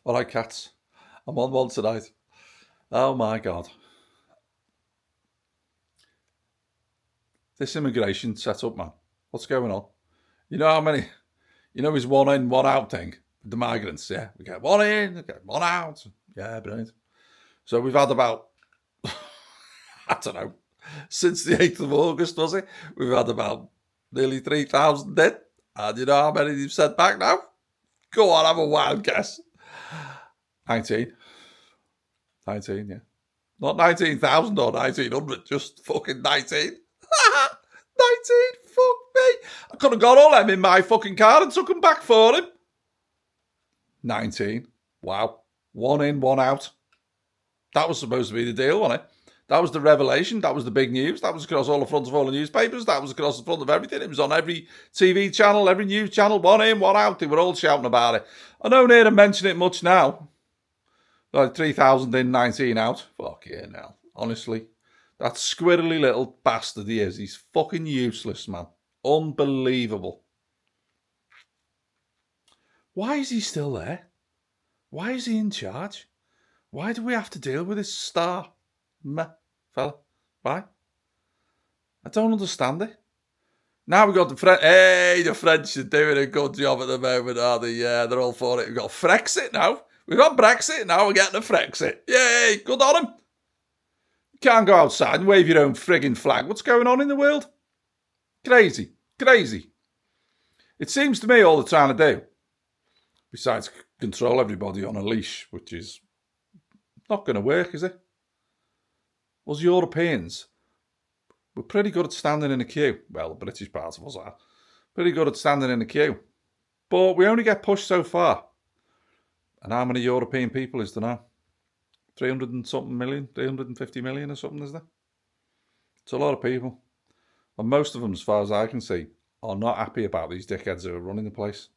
All right, cats. I'm on one tonight. Oh my God. This immigration setup, man. What's going on? You know how many, his one in, one out thing? The migrants, yeah. We get one in, we get one out. Yeah, brilliant. So we've had about, I don't know, since the 8th of August, was it? We've had about nearly 3,000 in. And you know how many you've sent back now? Go on, have a wild guess. 19. 19, yeah. Not 19,000 or 1,900, just fucking 19. 19, fuck me. I could have got all them in my fucking car and took them back for him. 19. Wow. One in, one out. That was supposed to be the deal, wasn't it? That was the revelation. That was the big news. That was across all the fronts of all the newspapers. That was across the front of everything. It was on every TV channel, every news channel. One in, one out. They were all shouting about it. I don't hear them mention it much now. Like 3,000 in, 19 out. Fuck yeah, now. Honestly. That squirrely little bastard he is. He's fucking useless, man. Unbelievable. Why is he still there? Why is he in charge? Why do we have to deal with this star fella? Why? I don't understand it. Now we've got the French. Hey, the French are doing a good job at the moment, aren't they? Yeah, they're all for it. We've got frexit now. We've got Brexit. Now we're getting a frexit. Yay, good on them. You can't go outside and wave your own frigging flag. What's going on in the world? Crazy. Crazy. It seems to me all they're trying to do, besides control everybody on a leash, which is not going to work, is it? Us Europeans, we're pretty good at standing in a queue. Well, the British part of us are. Pretty good at standing in a queue. But we only get pushed so far. And how many European people is there now? 300 and something million? 350 million or something, is there? It's a lot of people. And most of them, as far as I can see, are not happy about these dickheads who are running the place.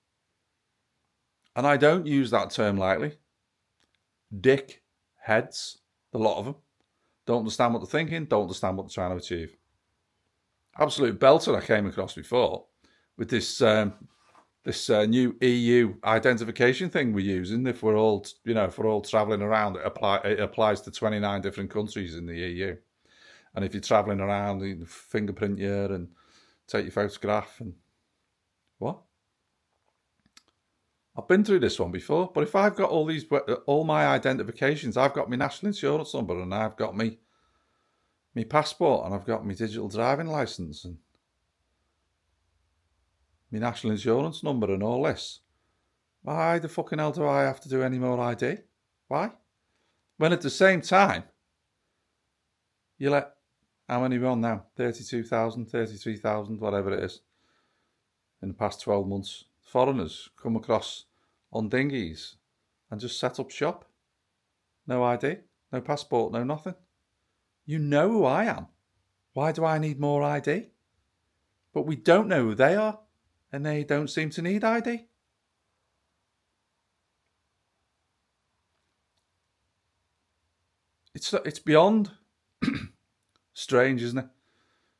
And I don't use that term lightly. Dick heads, a lot of them. Don't understand what they're thinking, don't understand what they're trying to achieve. Absolute belter I came across before with this new EU identification thing we're using. If we're all, travelling around, it applies to 29 different countries in the EU. And if you're travelling around, you can fingerprint you and take your photograph and what? I've been through this one before, but if I've got all my identifications, I've got my national insurance number and I've got my passport and I've got my digital driving licence and my national insurance number and all this. Why the fucking hell do I have to do any more ID? Why? When at the same time, you let, how many are we on now? 32,000, 33,000, whatever it is, in the past 12 months. Foreigners come across on dinghies and just set up shop. No ID, no passport, no nothing. You know who I am. Why do I need more ID? But we don't know who they are, and they don't seem to need ID. It's beyond strange, isn't it?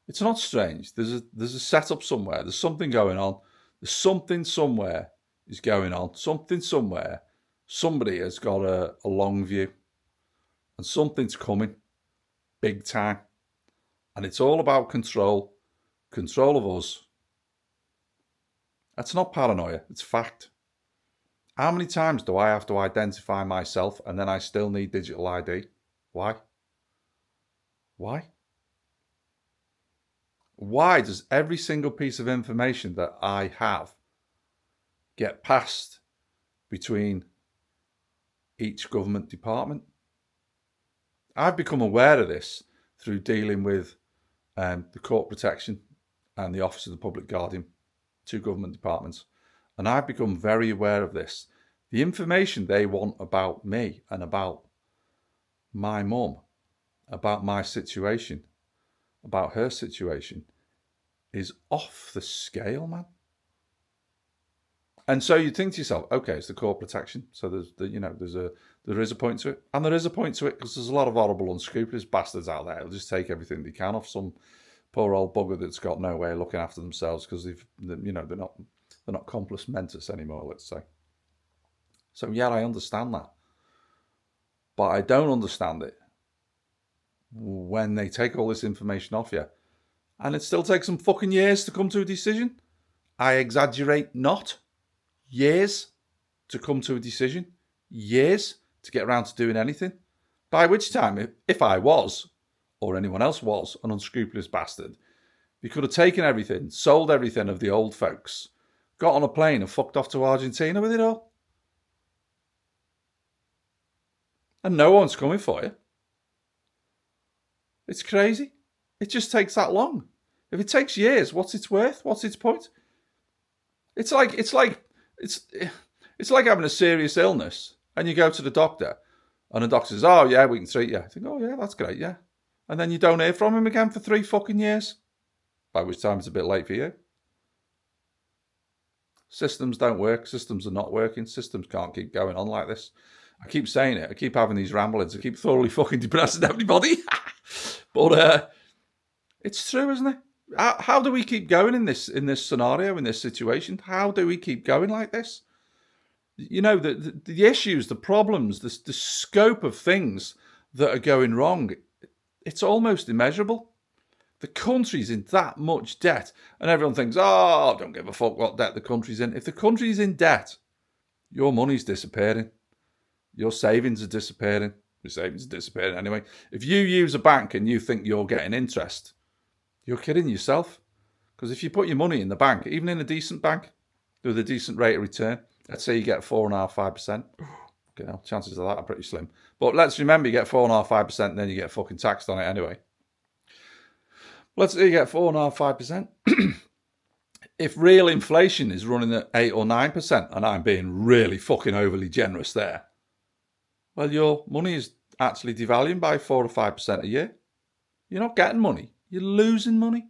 It's not strange. There's a setup somewhere. There's something going on. There's something somewhere is going on. Something somewhere. Somebody has got a long view. And something's coming. Big time. And it's all about control. Control of us. That's not paranoia. It's fact. How many times do I have to identify myself and then I still need digital ID? Why? Why? Why does every single piece of information that I have get passed between each government department? I've become aware of this through dealing with the Court Protection and the Office of the Public Guardian, two government departments. And I've become very aware of this. The information they want about me and about my mum, about my situation, about her situation, is off the scale, man. And so you think to yourself, okay, it's the Court Protection, so there is a point to it, and there is a point to it because there's a lot of horrible, unscrupulous bastards out there who'll just take everything they can off some poor old bugger that's got no way of looking after themselves because they're not compos mentis anymore, let's say. So yeah, I understand that. But I don't understand it when they take all this information off you and it still takes them fucking years to come to a decision. I exaggerate not. Years to come to a decision. Years to get around to doing anything. By which time, if I was, or anyone else was, an unscrupulous bastard, you could have taken everything, sold everything of the old folks, got on a plane and fucked off to Argentina with it all. And no one's coming for you. It's crazy. It just takes that long. If it takes years, what's its worth? What's its point? It's like having a serious illness and you go to the doctor and the doctor says, "Oh yeah, we can treat you." I think, "Oh yeah, that's great, yeah." And then you don't hear from him again for 3 fucking years. By which time it's a bit late for you. Systems don't work. Systems are not working. Systems can't keep going on like this. I keep saying it. I keep having these ramblings. I keep thoroughly fucking depressing everybody. But it's true, isn't it? How do we keep going in this scenario, in this situation? How do we keep going like this? You know, the issues, the problems, the scope of things that are going wrong, it's almost immeasurable. The country's in that much debt, and everyone thinks, "Oh, don't give a fuck what debt the country's in." If the country's in debt, your money's disappearing. Your savings are disappearing. Your savings are disappearing anyway. If you use a bank and you think you're getting interest, you're kidding yourself. Because if you put your money in the bank, even in a decent bank, with a decent rate of return, let's say you get 4.5%, 5%. Okay, now, chances of that are pretty slim. But let's remember you get 4.5%, 5%, and then you get fucking taxed on it anyway. Let's say you get 4.5%, 5%. If real inflation is running at 8 or 9%, and I'm being really fucking overly generous there, well, your money is actually devaluing by 4 or 5% a year. You're not getting money. You're losing money.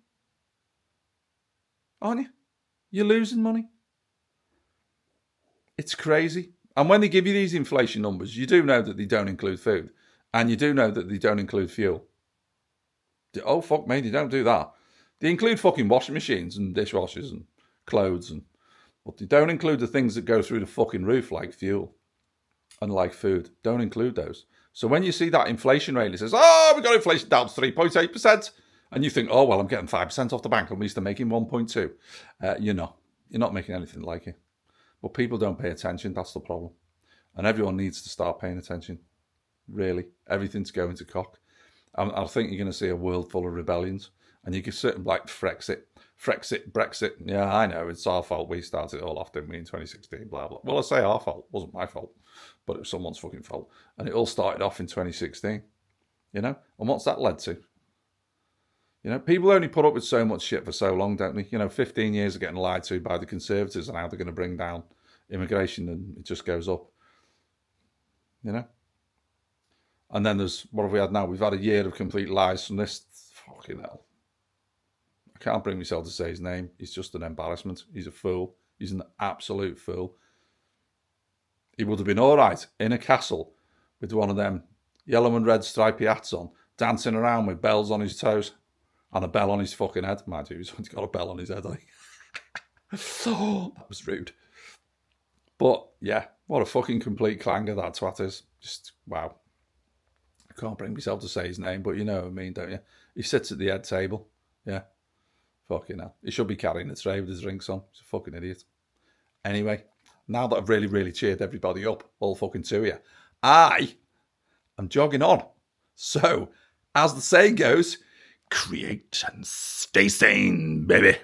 Aren't you? You're losing money. It's crazy. And when they give you these inflation numbers, you do know that they don't include food. And you do know that they don't include fuel. Oh, fuck me, they don't do that. They include fucking washing machines and dishwashers and clothes, but they don't include the things that go through the fucking roof, like fuel and like food. Don't include those. So when you see that inflation rate, it says, "Oh, we got inflation down to 3.8%. And you think, "Oh, well, I'm getting 5% off the bank. At least I'm making 1.2. You're not. You're not making anything like it. But people don't pay attention. That's the problem. And everyone needs to start paying attention. Really. Everything's going to cock. I think you're going to see a world full of rebellions. And you get certain like frexit, Brexit. Yeah, I know, it's our fault. We started it all off, didn't we, in 2016, blah, blah. Well, I say our fault. It wasn't my fault. But it was someone's fucking fault. And it all started off in 2016. You know? And what's that led to? You know, people only put up with so much shit for so long, don't they? You know, 15 years of getting lied to by the Conservatives and how they're going to bring down immigration, and it just goes up. You know? And then what have we had now? We've had a year of complete lies from this. Fucking hell. I can't bring myself to say his name. He's just an embarrassment. He's a fool. He's an absolute fool. He would have been all right in a castle with one of them yellow and red stripy hats on, dancing around with bells on his toes and a bell on his fucking head. Mind you, he's got a bell on his head. Oh, that was rude. But yeah, what a fucking complete clanger that twat is. Just, wow. I can't bring myself to say his name, but you know what I mean, don't you? He sits at the head table. Yeah. Fucking hell. He should be carrying a tray with his drinks on. He's a fucking idiot. Anyway, now that I've really, really cheered everybody up, all fucking to you, I am jogging on. So, as the saying goes, create and stay sane, baby.